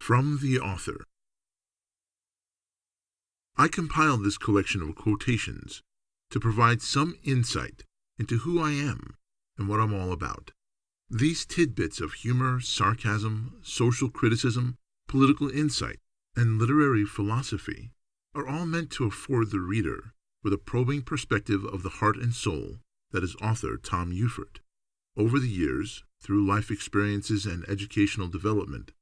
From the author. I compiled this collection of quotations to provide some insight into who I am and what I'm all about. These tidbits of humor, sarcasm, social criticism, political insight, and literary philosophy are all meant to afford the reader with a probing perspective of the heart and soul that is author Tom Ufert. Over the years, through life experiences and educational development,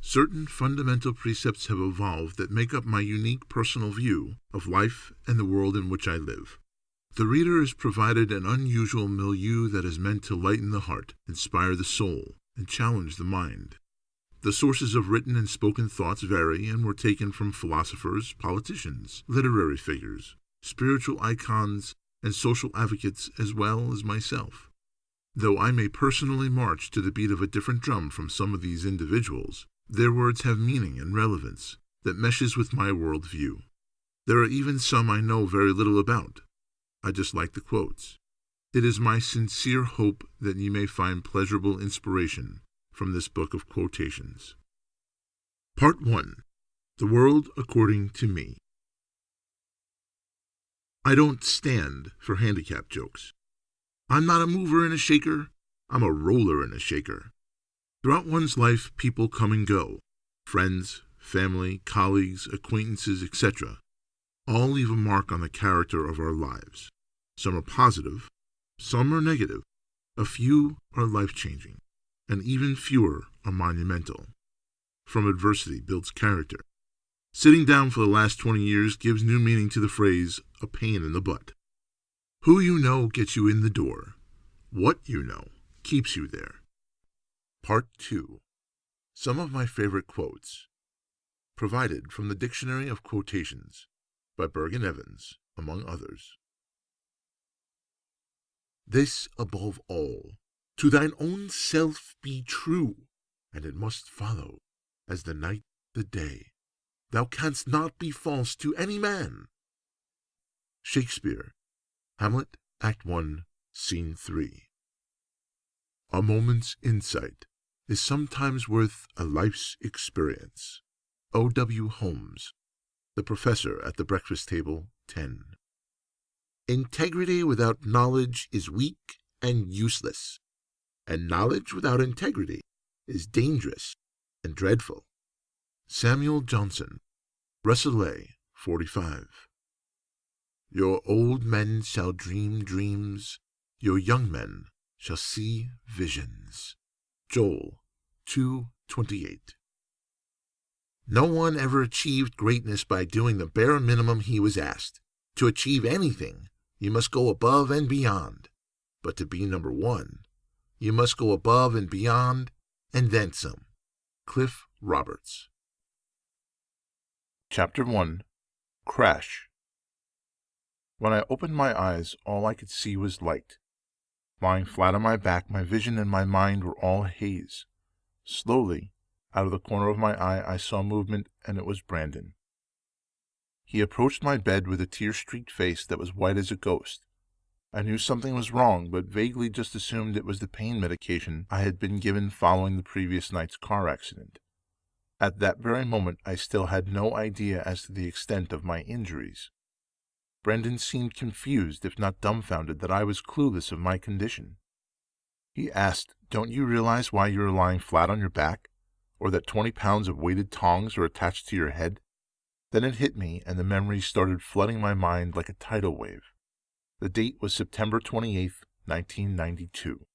certain fundamental precepts have evolved that make up my unique personal view of life and the world in which I live. The reader is provided an unusual milieu that is meant to lighten the heart, inspire the soul, and challenge the mind. The sources of written and spoken thoughts vary and were taken from philosophers, politicians, literary figures, spiritual icons, and social advocates, as well as myself. Though I may personally march to the beat of a different drum from some of these individuals, their words have meaning and relevance that meshes with my worldview. There are even some I know very little about. I just like the quotes. It is my sincere hope that you may find pleasurable inspiration from this book of quotations. Part 1. The World According to Me. I don't stand for handicap jokes. I'm not a mover and a shaker. I'm a roller and a shaker. Throughout one's life, people come and go. Friends, family, colleagues, acquaintances, etc. all leave a mark on the character of our lives. Some are positive, some are negative, a few are life-changing, and even fewer are monumental. From adversity builds character. Sitting down for the last 20 years gives new meaning to the phrase, a pain in the butt. Who you know gets you in the door. What you know keeps you there. Part 2. Some of my favorite quotes. Provided from the Dictionary of Quotations by Bergen Evans, among others. This above all, to thine own self be true, and it must follow, as the night the day. Thou canst not be false to any man. Shakespeare, Hamlet, Act 1, Scene 3. A moment's insight is sometimes worth a life's experience. O. W. Holmes, The Professor at the Breakfast Table, 10. Integrity without knowledge is weak and useless, and knowledge without integrity is dangerous and dreadful. Samuel Johnson, Rasselas, 45. Your old men shall dream dreams, your young men shall see visions. Joel 2:28. No one ever achieved greatness by doing the bare minimum he was asked. To achieve anything, you must go above and beyond. But to be number one, you must go above and beyond, and then some. Cliff Roberts. Chapter 1. Crash. When I opened my eyes, all I could see was light. Lying flat on my back, my vision and my mind were all haze. Slowly, out of the corner of my eye, I saw movement, and it was Brandon. He approached my bed with a tear-streaked face that was white as a ghost. I knew something was wrong, but vaguely just assumed it was the pain medication I had been given following the previous night's car accident. At that very moment, I still had no idea as to the extent of my injuries. Brandon seemed confused, if not dumbfounded, that I was clueless of my condition. He asked, "Don't you realize why you are lying flat on your back, or that 20 pounds of weighted tongs are attached to your head?" Then it hit me, and the memories started flooding my mind like a tidal wave. The date was September 28th, 1992.